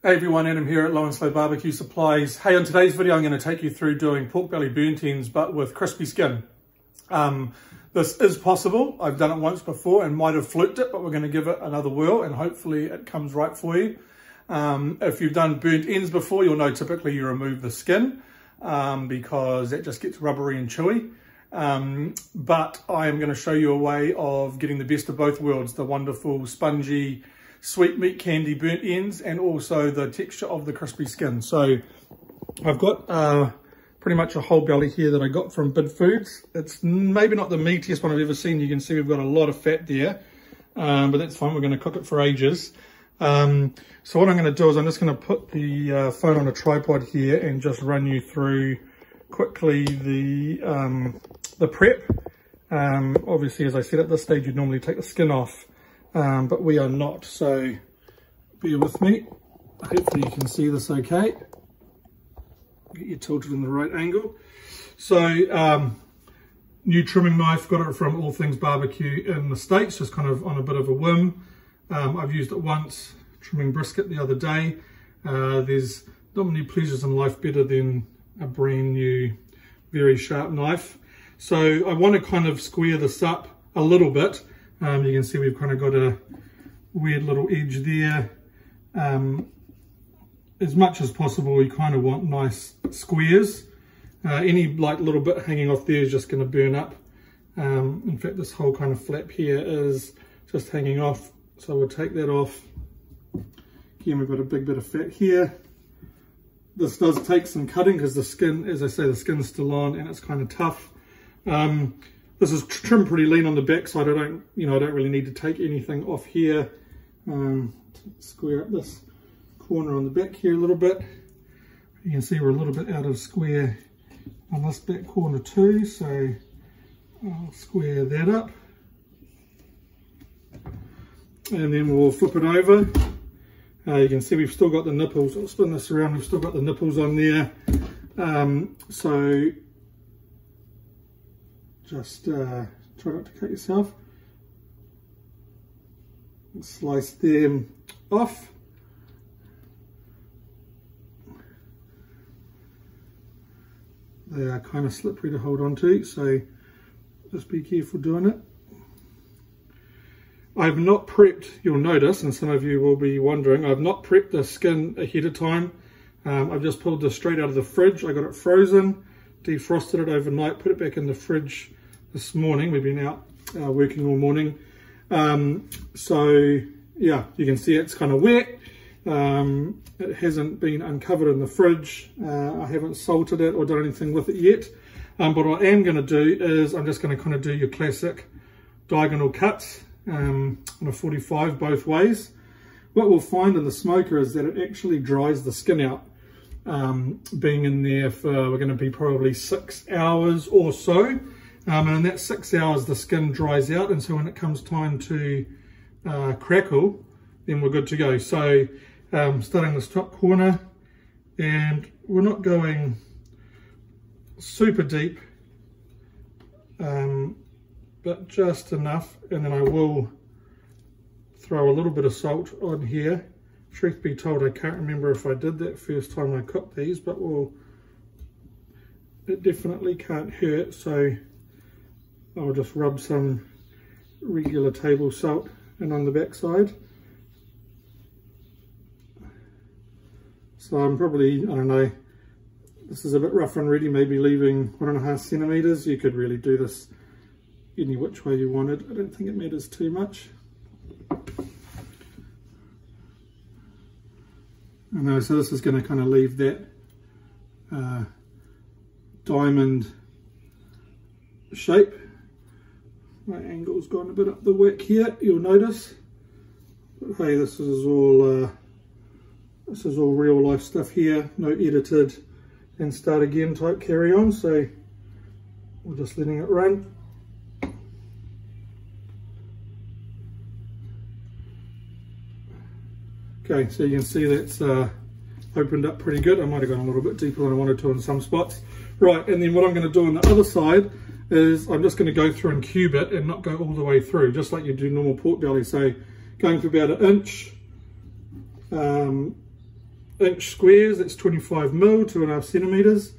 Hey everyone, Adam here at Low and Slow Barbecue Supplies. Hey, in today's video I'm going to take you through doing pork belly burnt ends but with crispy skin. This is possible. I've done it once before and might have fluked it, but we're going to give it another whirl and hopefully it comes right for you. If you've done burnt ends before, you'll know typically you remove the skin because it just gets rubbery and chewy. But I am going to show you a way of getting the best of both worlds, the wonderful spongy sweet meat candy burnt ends and also the texture of the crispy skin. So I've got pretty much a whole belly here that I got from Bid Foods. It's maybe not the meatiest one I've ever seen. You can see we've got a lot of fat there, but that's fine. We're going to cook it for ages. So what I'm going to do is I'm just going to put the phone on a tripod here and just run you through quickly the prep. Obviously, as I said, at this stage you'd normally take the skin off. But we are not, so bear with me. Hopefully you can see this okay. Get you tilted in the right angle. So, new trimming knife, got it from All Things Barbecue in the States, just kind of on a bit of a whim. I've used it once, trimming brisket the other day. There's not many pleasures in life better than a brand new, very sharp knife. So I want to kind of square this up a little bit. You can see we've kind of got a weird little edge there. As much as possible, we kind of want nice squares. Any like little bit hanging off there is just going to burn up. In fact, this whole kind of flap here is just hanging off. So we'll take that off. Again, we've got a big bit of fat here. This does take some cutting because the skin, as I say, the skin's still on and it's kind of tough. This is trimmed pretty lean on the back side. I don't really need to take anything off here. Square up this corner on the back here a little bit. You can see we're a little bit out of square on this back corner too, so I'll square that up. And then we'll flip it over. You can see we've still got the nipples. I'll spin this around. We've still got the nipples on there. So just try not to cut yourself. And slice them off. They are kind of slippery to hold on to, so just be careful doing it. I've not prepped, you'll notice, and some of you will be wondering, I've not prepped the skin ahead of time. I've just pulled this straight out of the fridge. I got it frozen, defrosted it overnight, put it back in the fridge this morning. We've been out working all morning. So yeah, you can see it's kind of wet. It hasn't been uncovered in the fridge. I haven't salted it or done anything with it yet. But what I am going to do is I'm just going to kind of do your classic diagonal cuts on a 45 both ways. What we'll find in the smoker is that it actually dries the skin out. Being in there for, we're going to be probably 6 hours or so. And in that 6 hours, the skin dries out. And so when it comes time to crackle, then we're good to go. So starting this top corner, and we're not going super deep, but just enough. And then I will throw a little bit of salt on here. Truth be told, I can't remember if I did that first time I cooked these, but it definitely can't hurt. So I'll just rub some regular table salt in on the back side. So I'm probably, I don't know, this is a bit rough and ready, maybe leaving 1.5 centimeters. You could really do this any which way you wanted. I don't think it matters too much. And so this is going to kind of leave that diamond shape. My angle's gone a bit up the wick here, you'll notice. But hey, this is all real life stuff here, no edited and start again type carry on. So we're just letting it run. Okay, so you can see that's opened up pretty good. I might have gone a little bit deeper than I wanted to in some spots. Right, and then what I'm going to do on the other side is I'm just going to go through and cube it and not go all the way through, just like you do normal pork belly. So going for about 1 inch, inch squares. That's 25 mil, 2.5 centimeters.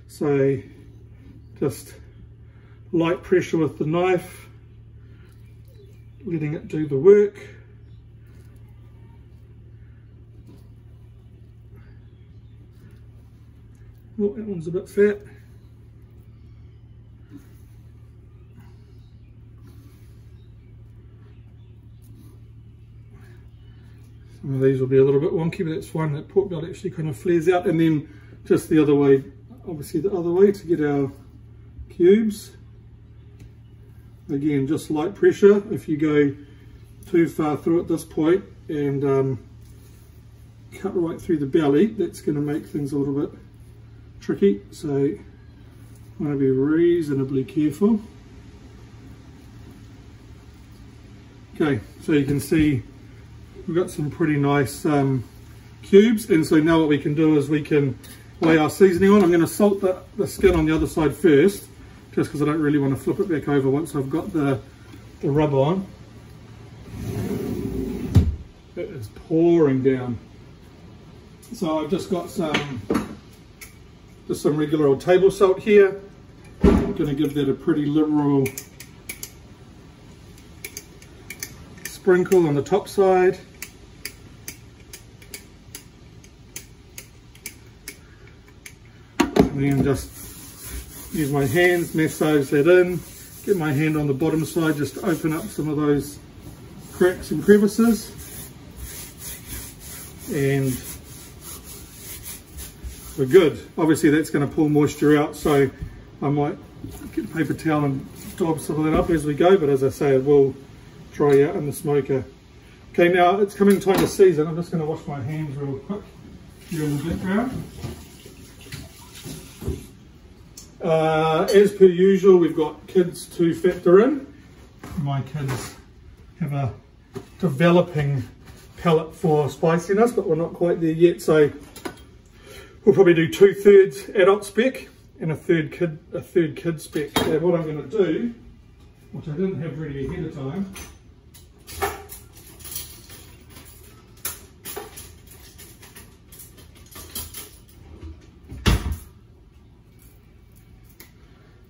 So just light pressure with the knife, letting it do the work. Oh, that one's a bit fat. Some of these will be a little bit wonky, but that's fine. That pork belly actually kind of flares out, and then just the other way, obviously the other way, to get our cubes. Again, just light pressure. If you go too far through at this point and cut right through the belly, that's going to make things a little bit tricky, so I want to be reasonably careful. Okay, so you can see we've got some pretty nice cubes, and so now what we can do is we can lay our seasoning on. I'm going to salt the skin on the other side first, just because I don't really want to flip it back over once I've got the rub on. It is pouring down. So I've just got some regular old table salt here. I'm going to give that a pretty liberal sprinkle on the top side. And then just use my hands, massage that in, get my hand on the bottom side just to open up some of those cracks and crevices. And we're good. Obviously that's going to pull moisture out, so I might get a paper towel and dab some of that up as we go, but as I say, it will dry out in the smoker. Okay, now it's coming time to season. I'm just going to wash my hands real quick here in the background. As per usual, we've got kids to factor in. My kids have a developing palate for spiciness, but we're not quite there yet, so we'll probably do 2/3 adult spec and a third kid spec. And what I'm going to do, which I didn't have ready ahead of time,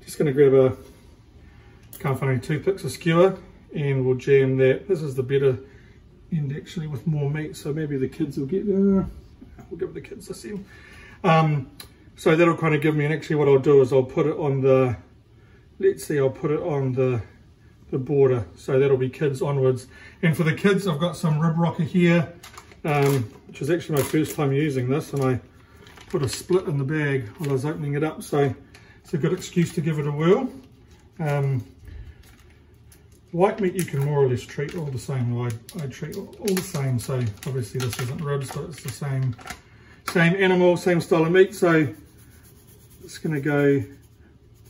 just going to grab a, can't find any toothpicks, a skewer, and we'll jam that. This is the better end actually with more meat, so maybe the kids will get there. We'll give the kids this end. So that'll kind of give me, and actually what I'll do is I'll put it on the, let's see, I'll put it on the border, so that'll be kids onwards. And for the kids, I've got some rib rocker here, which is actually my first time using this, and I put a split in the bag while I was opening it up, so it's a good excuse to give it a whirl. White meat you can more or less treat all the same. I treat all the same, so obviously this isn't ribs, but it's the same animal, same style of meat, so it's going to go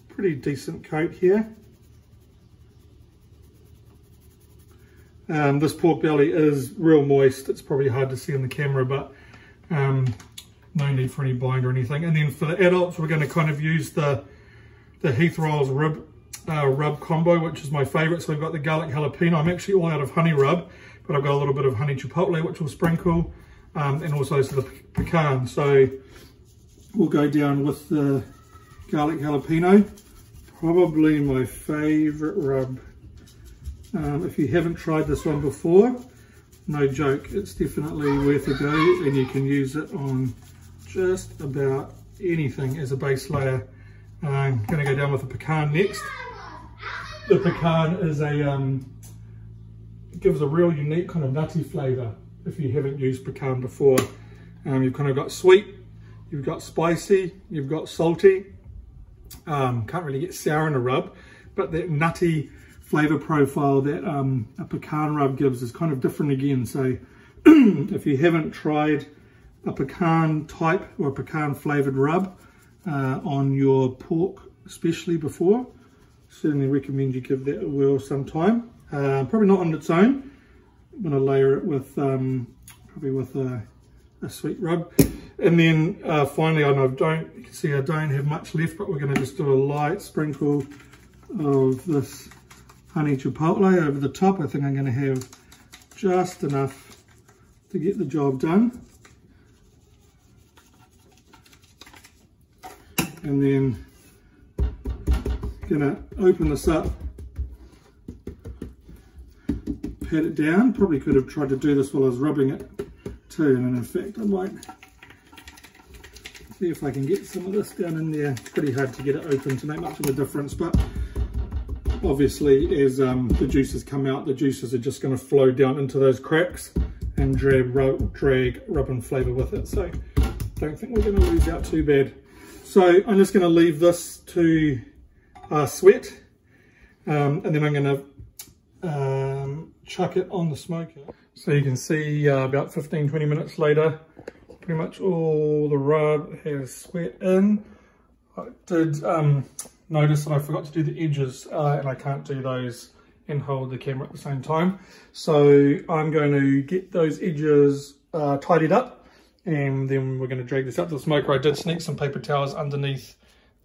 pretty decent coat here. This pork belly is real moist. It's probably hard to see on the camera, but no need for any bind or anything. And then for the adults, we're going to kind of use the Heath Rolls rub combo, which is my favorite. So we've got the garlic jalapeno. I'm actually all out of honey rub, but I've got a little bit of honey chipotle, which we'll sprinkle, and also the pecan. So we'll go down with the garlic jalapeno, probably my favorite rub. If you haven't tried this one before, no joke, it's definitely worth a go, and you can use it on just about anything as a base layer. I'm going to go down with the pecan next. The pecan is it gives a real unique kind of nutty flavour if you haven't used pecan before. You've kind of got sweet, you've got spicy, you've got salty. Can't really get sour in a rub, but that nutty flavour profile that a pecan rub gives is kind of different again. So if you haven't tried a pecan type or a pecan flavoured rub on your pork especially before, certainly recommend you give that a whirl sometime. Probably not on its own. I'm going to layer it with probably with a sweet rub. And then finally, I you can see I don't have much left, but we're going to just do a light sprinkle of this honey chipotle over the top. I think I'm going to have just enough to get the job done. and then gonna open this up, pat it down. Probably could have tried to do this while I was rubbing it too, and in fact I might see if I can get some of this down in there. It's pretty hard to get it open to make much of a difference, but obviously as the juices come out, the juices are just going to flow down into those cracks and drag rub and flavour with it, so don't think we're going to lose out too bad. So I'm just going to leave this to sweat, and then I'm going to chuck it on the smoker. So you can see about 15-20 minutes later, pretty much all the rub has sweat in. I did notice that I forgot to do the edges, and I can't do those and hold the camera at the same time. So I'm going to get those edges tidied up, and then we're going to drag this out to the smoker. I did sneak some paper towels underneath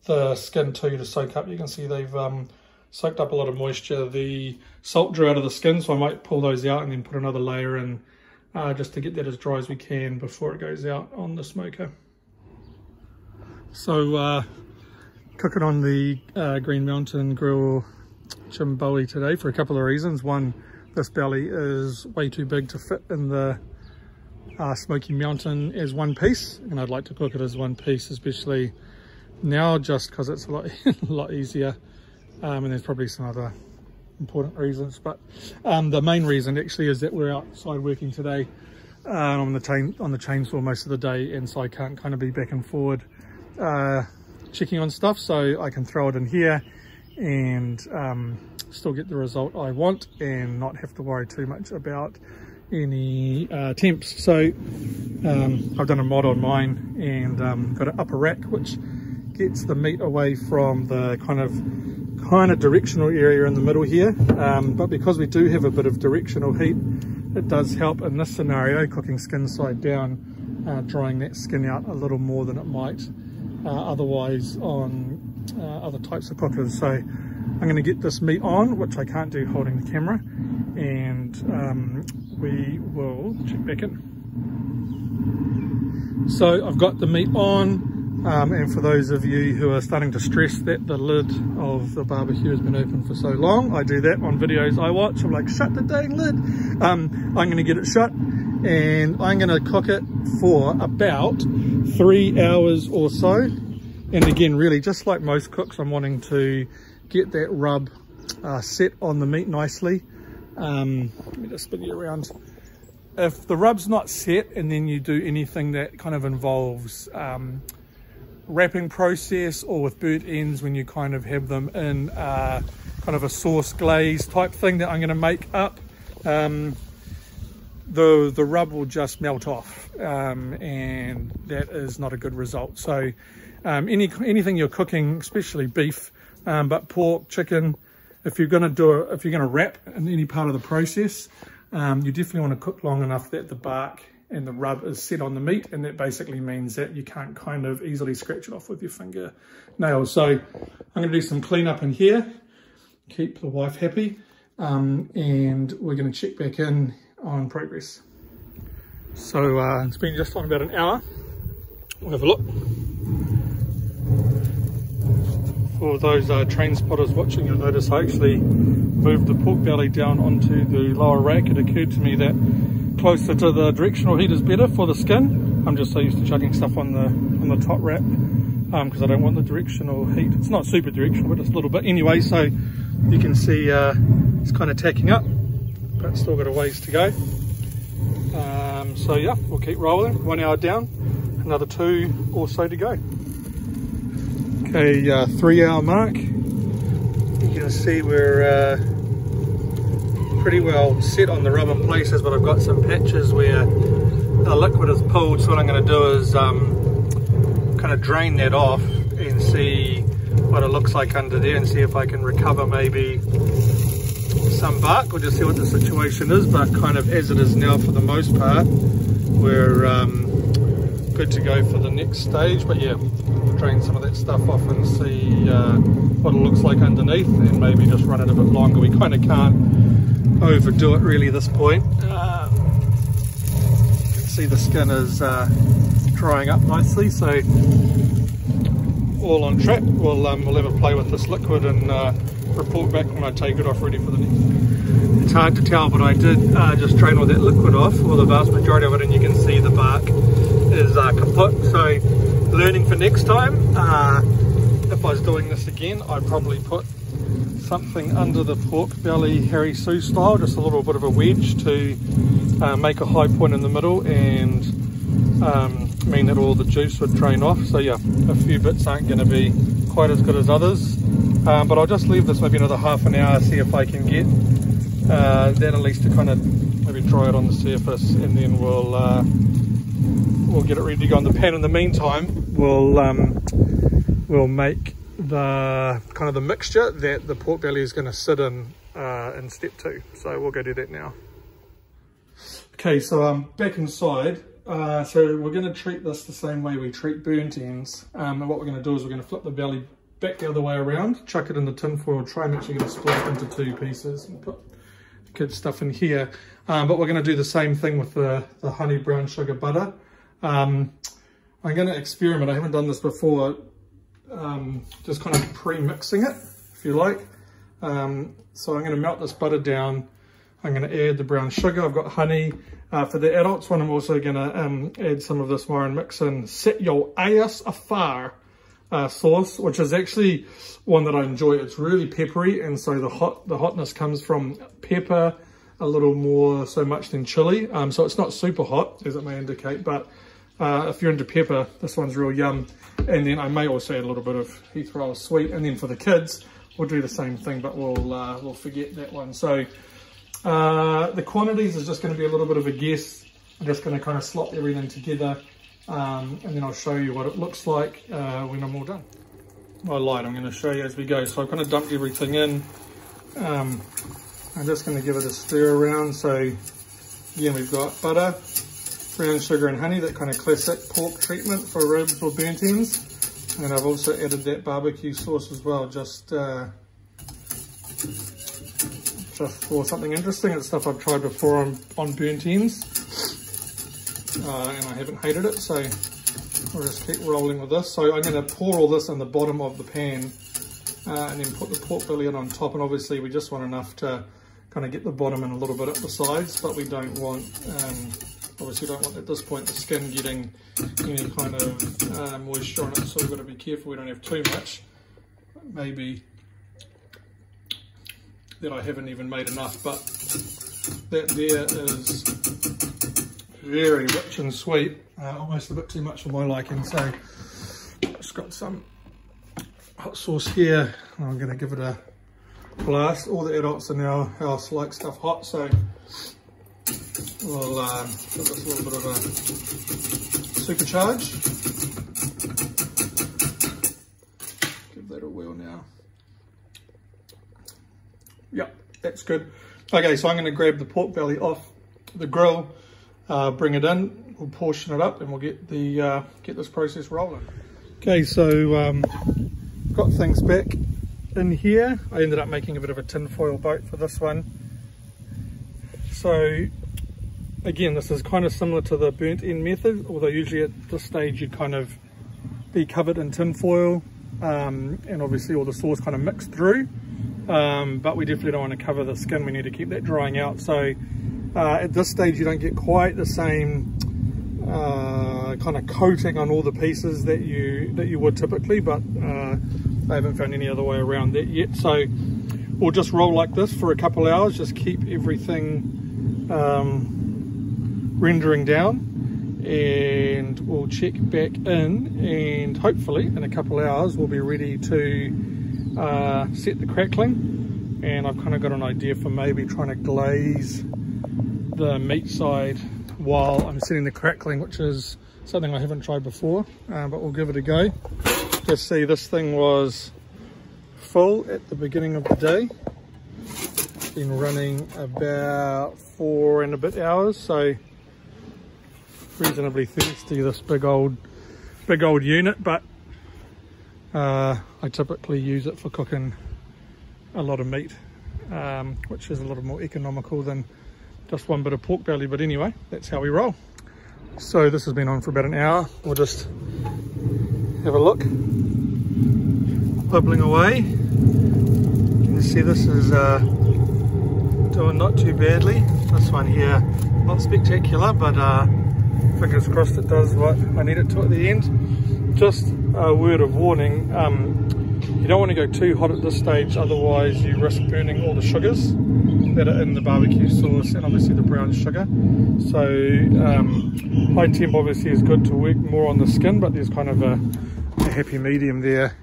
the skin too to soak up. You can see they've soaked up a lot of moisture. The salt drew out of the skin, so I might pull those out and then put another layer in just to get that as dry as we can before it goes out on the smoker. So cooking on the Green Mountain Grill Chimboli today for a couple of reasons. One, this belly is way too big to fit in the Smoky Mountain as one piece, and I'd like to cook it as one piece, especially now, just because it's a lot easier, and there's probably some other important reasons, but the main reason actually is that we're outside working today on the chainsaw most of the day, and so I can't kind of be back and forward checking on stuff, so I can throw it in here and still get the result I want and not have to worry too much about any temps. So I've done a mod on mine and got an upper rack which gets the meat away from the kind of directional area in the middle here, but because we do have a bit of directional heat, it does help in this scenario, cooking skin side down, drying that skin out a little more than it might otherwise on other types of cookers. So I'm going to get this meat on, which I can't do holding the camera, and we will check back in. So I've got the meat on. And for those of you who are starting to stress that the lid of the barbecue has been open for so long, I do that on videos I watch. I'm like, shut the dang lid. I'm going to get it shut, and I'm going to cook it for about 3 hours or so. And again, really, just like most cooks, I'm wanting to get that rub set on the meat nicely. Let me just spin you around. If the rub's not set, and then you do anything that kind of involves wrapping process or with burnt ends, when you kind of have them in kind of a sauce glaze type thing that I'm going to make up, the rub will just melt off, and that is not a good result. So anything you're cooking, especially beef, but pork, chicken, if you're going to wrap in any part of the process, you definitely want to cook long enough that the bark and the rub is set on the meat, and that basically means that you can't kind of easily scratch it off with your fingernails. So I'm going to do some cleanup in here, keep the wife happy, and we're going to check back in on progress. So it's been just on about an hour. We'll have a look. For those train spotters watching, you'll notice I actually moved the pork belly down onto the lower rack. It occurred to me that closer to the directional heat is better for the skin. I'm just so used to chucking stuff on the top wrap because I don't want the directional heat. It's not super directional, but just a little bit anyway. So you can see it's kind of tacking up, but it's still got a ways to go. So yeah, we'll keep rolling. 1 hour down, another 2 or so to go. Okay, 3 hour mark. You can see we're pretty well set on the rub in places, but I've got some patches where the liquid is pulled. So what I'm going to do is kind of drain that off and see what it looks like under there, and see if I can recover maybe some bark, or just see what the situation is. But kind of as it is now, for the most part, we're good to go for the next stage. But yeah, drain some of that stuff off and see what it looks like underneath, and maybe just run it a bit longer. We kind of can't overdo it really at this point. You can see the skin is drying up nicely, so all on track. We'll have a play with this liquid and report back when I take it off ready for the next. It's hard to tell, but I did just drain all that liquid off, or the vast majority of it, and you can see the bark is kaput. So learning for next time, if I was doing this again, I'd probably put something under the pork belly Harry Sue style, just a little bit of a wedge to make a high point in the middle and mean that all the juice would drain off. So yeah, a few bits aren't going to be quite as good as others, but I'll just leave this maybe another half an hour, see if I can get that at least to kind of maybe dry it on the surface, and then we'll get it ready to go in the pan. In the meantime, we'll make the kind of the mixture that the pork belly is going to sit in step 2. So we'll go do that now. Okay, so I'm back inside. So we're going to treat this the same way we treat burnt ends, and what we're going to do is we're going to flip the belly back the other way around, chuck it in the tin foil, try and actually get it split up into 2 pieces and put the kids' stuff in here. But we're going to do the same thing with the honey brown sugar butter. I'm going to experiment. I haven't done this before, just kind of pre-mixing it, if you like. So I'm going to melt this butter down. I'm going to add the brown sugar. I've got honey. For the adults one, I'm also going to add some of this more and mix in Set Your Ass Afar sauce, which is actually one that I enjoy. It's really peppery, and so the hotness comes from pepper, a little more so much than chili. So it's not super hot, as it may indicate, but if you're into pepper, this one's real yum. And then I may also add a little bit of Heathrow sweet, and then for the kids, we'll do the same thing, but we'll forget that one. So the quantities is just going to be a little bit of a guess. I'm just going to kind of slop everything together, and then I'll show you what it looks like when I'm all done. I lied, I'm going to show you as we go. So I've kind of dumped everything in. I'm just going to give it a stir around. So again, we've got butter, brown sugar and honey, that kind of classic pork treatment for ribs or burnt ends. And I've also added that barbecue sauce as well, just for something interesting. It's stuff I've tried before on burnt ends, and I haven't hated it, so we'll just keep rolling with this. So I'm going to pour all this in the bottom of the pan, and then put the pork belly in on top, and obviously we just want enough to kind of get the bottom and a little bit at the sides, but we don't want, obviously don't want at this point the skin getting any kind of moisture on it, so we've got to be careful we don't have too much. Maybe that I haven't even made enough, but that there is very rich and sweet, almost a bit too much for my liking. So just got some hot sauce here, and I'm going to give it a blast. All the adults in our house like stuff hot, so we'll give this a little bit of a supercharge. Give that a whirl now. Yep, that's good. Okay, so I'm going to grab the pork belly off the grill, bring it in, we'll portion it up, and we'll get this process rolling. Okay, so got things back in here. I ended up making a bit of a tin foil boat for this one. So again, this is kind of similar to the burnt end method, although usually at this stage you'd kind of be covered in tin foil, and obviously all the sauce kind of mixed through. But we definitely don't want to cover the skin. We need to keep that drying out. So at this stage you don't get quite the same kind of coating on all the pieces that you would typically, but I haven't found any other way around that yet. So we'll just roll like this for a couple hours, just keep everything rendering down, and we'll check back in, and hopefully in a couple hours we'll be ready to set the crackling. And I've kind of got an idea for maybe trying to glaze the meat side while I'm setting the crackling, which is something I haven't tried before, but we'll give it a go. Just see, this thing was full at the beginning of the day. It's been running about 4 and a bit hours, so reasonably thirsty, this big old unit, but I typically use it for cooking a lot of meat, which is a little more economical than just one bit of pork belly. But anyway, that's how we roll. So this has been on for about an hour. We'll just have a look. bubbling away. You can see this is doing not too badly. This one here, not spectacular, but fingers crossed it does what I need it to at the end. Just a word of warning, you don't want to go too hot at this stage, otherwise you risk burning all the sugars that are in the barbecue sauce and obviously the brown sugar. So high temp obviously is good to work more on the skin, but there's kind of a happy medium there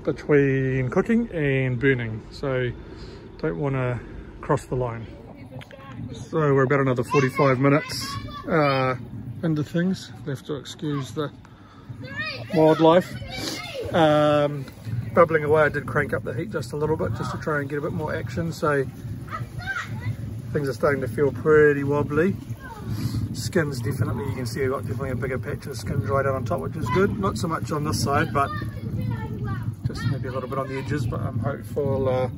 between cooking and burning, so don't want to cross the line. So we're about another 45 minutes into things. Left to excuse the wildlife. Bubbling away. I did crank up the heat just a little bit just to try and get a bit more action, so things are starting to feel pretty wobbly. Skin's definitely, you can see I've got definitely a bigger patch of skin dried out on top, which is good. Not so much on this side, but just maybe a little bit on the edges, but I'm hopeful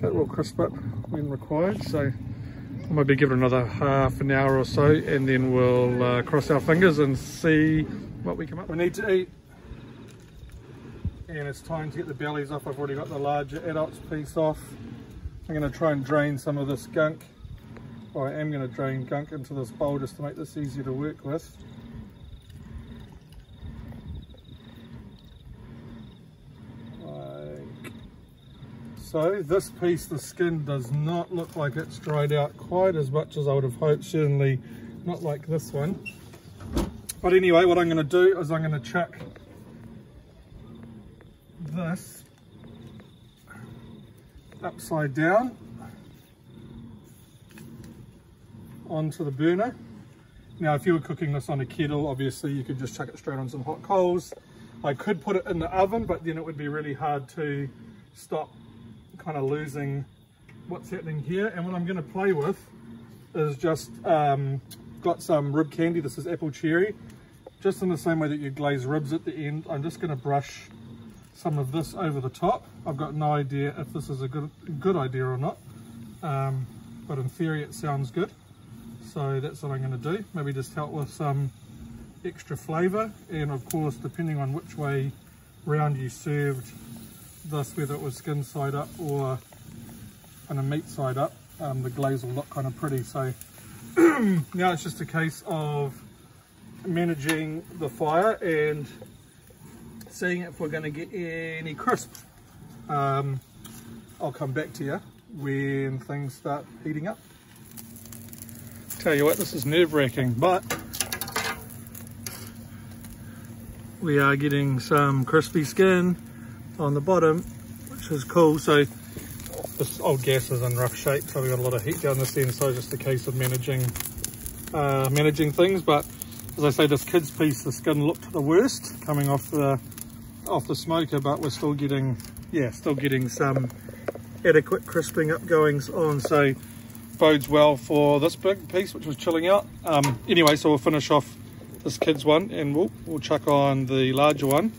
it will crisp up when required. So I might be giving another half an hour or so, and then we'll cross our fingers and see what we come up with. We need to eat, and it's time to get the bellies off. I've already got the larger adults piece off. I'm going to try and drain some of this gunk, or I am going to drain gunk into this bowl just to make this easier to work with. So this piece, the skin does not look like it's dried out quite as much as I would have hoped, certainly not like this one. But anyway, what I'm going to do is I'm going to chuck this upside down onto the burner. Now if you were cooking this on a kettle, obviously you could just chuck it straight on some hot coals. I could put it in the oven, but then it would be really hard to stop kind of losing what's happening here. And what I'm going to play with is just got some rib candy. This is apple cherry. Just in the same way that you glaze ribs at the end, I'm just going to brush some of this over the top. I've got no idea if this is a good idea or not, but in theory it sounds good. So that's what I'm going to do. Maybe just help with some extra flavour, and of course depending on which way round you served this, whether it was skin side up or kind of meat side up, the glaze will look kind of pretty. So now it's just a case of managing the fire and seeing if we're going to get any crisp. I'll come back to you when things start heating up. Tell you what, this is nerve-wracking, but we are getting some crispy skin on the bottom, which is cool. So this old gas is in rough shape, so we've got a lot of heat down this end, so it's just a case of managing things. But as I say, this kid's piece, the skin looked the worst coming off the smoker, but we're still getting some adequate crisping up goings on, so bodes well for this big piece which was chilling out. Anyway, so we'll finish off this kid's one and we'll chuck on the larger one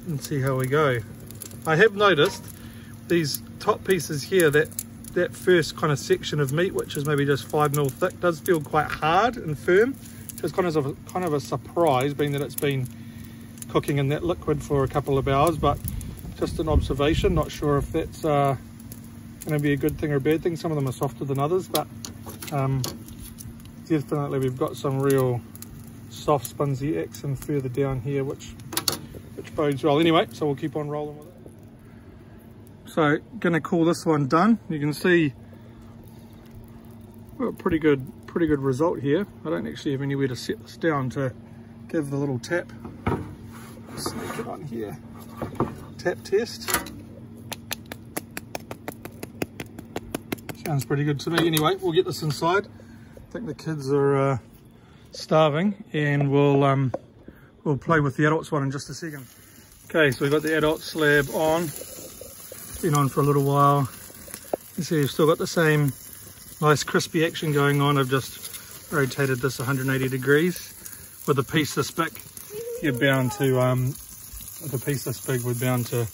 and see how we go. I have noticed these top pieces here, that first kind of section of meat, which is maybe just 5 mil thick, does feel quite hard and firm. It's kind of a surprise, being that it's been cooking in that liquid for a couple of hours, but just an observation. Not sure if that's going to be a good thing or a bad thing. Some of them are softer than others, but definitely we've got some real soft spongy action further down here, which bodes well. Anyway, so we'll keep on rolling with it. So gonna call this one done. You can see well, pretty good result here. I don't actually have anywhere to set this down to give the little tap. Sneak it on here. Tap test. Sounds pretty good to me. Anyway, we'll get this inside. I think the kids are starving, and we'll play with the adults one in just a second. Okay, so we've got the adult slab on. It's been on for a little while. You can see we've still got the same nice crispy action going on. I've just rotated this 180 degrees. With a piece this big, you're bound to, with a piece this big, we're bound to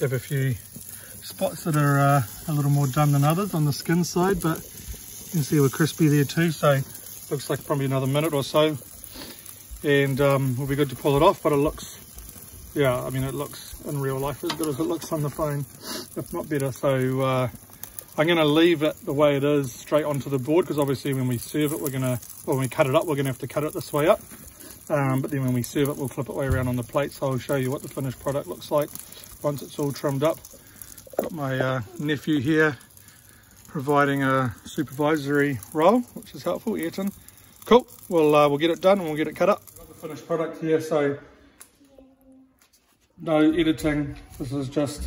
have a few spots that are a little more done than others on the skin side, but you can see we're crispy there too. So looks like probably another minute or so, and we'll be good to pull it off. But it looks yeah, I mean, it looks in real life as good as it looks on the phone, if not better. So I'm going to leave it the way it is straight onto the board, because obviously when we serve it, when we cut it up, we're going to have to cut it this way up. But then when we serve it, we'll flip it way around on the plate. So I'll show you what the finished product looks like once it's all trimmed up. Got my nephew here providing a supervisory role, which is helpful. Ayrton. Cool. We'll get it done and we'll get it cut up. Got the finished product here, so no editing. This is just,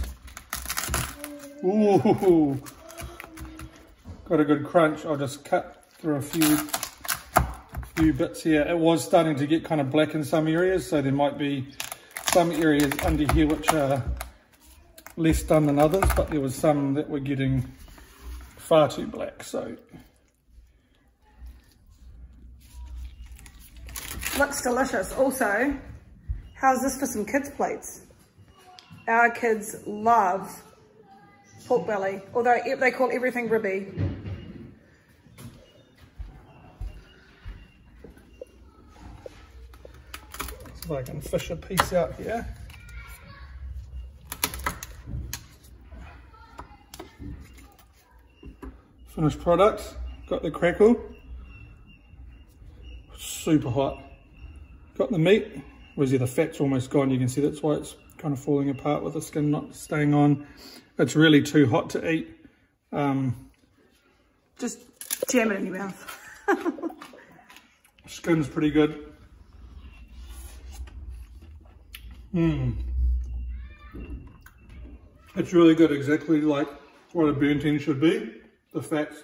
ooh, got a good crunch. I'll just cut through a few bits here. It was starting to get kind of black in some areas, so there might be some areas under here which are less done than others, but there was some that were getting far too black. So looks delicious. Also, how's this for some kids' plates? Our kids love pork belly, although they call everything ribby. So I can fish a piece out here. Finished product, got the crackle, super hot. Got the meat, whereas the fat's almost gone. You can see that's why it's kind of falling apart with the skin not staying on. It's really too hot to eat. Just jam it in your mouth. Skin's pretty good. It's really good, exactly like what a burnt end should be. The fat's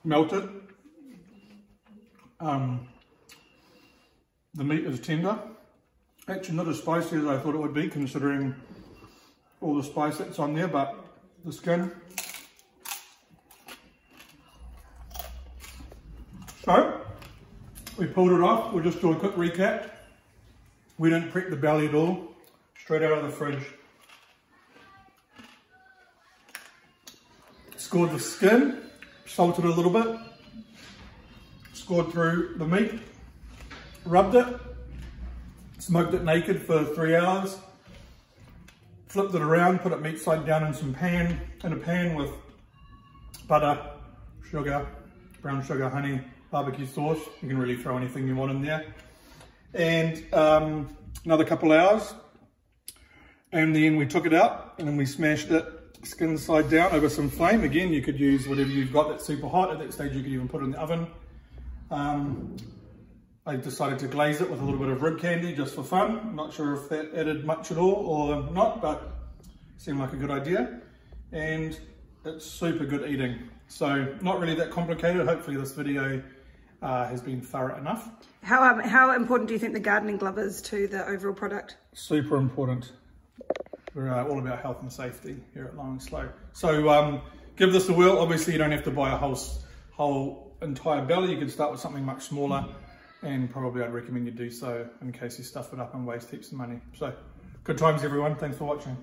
melted. The meat is tender. Actually not as spicy as I thought it would be, considering all the spice that's on there, but the skin. So, we pulled it off. We'll just do a quick recap. We didn't prep the belly at all. Straight out of the fridge. Scored the skin, salted it a little bit, scored through the meat, rubbed it, smoked it naked for 3 hours, flipped it around, put it meat side down in a pan with butter, sugar, brown sugar, honey, barbecue sauce. You can really throw anything you want in there. And another couple hours, and then we took it out and then we smashed it skin side down over some flame. Again, you could use whatever you've got that's super hot. At that stage you could even put it in the oven. I decided to glaze it with a little bit of rib candy just for fun. I'm not sure if that added much at all or not, but it seemed like a good idea. And it's super good eating. So not really that complicated. Hopefully this video has been thorough enough. How important do you think the gardening glove is to the overall product? Super important. We're all about health and safety here at Low and Slow. So give this a whirl. Obviously you don't have to buy a whole entire belly. You can start with something much smaller, and probably I'd recommend you do so in case you stuff it up and waste heaps of money. So good times everyone. Thanks for watching.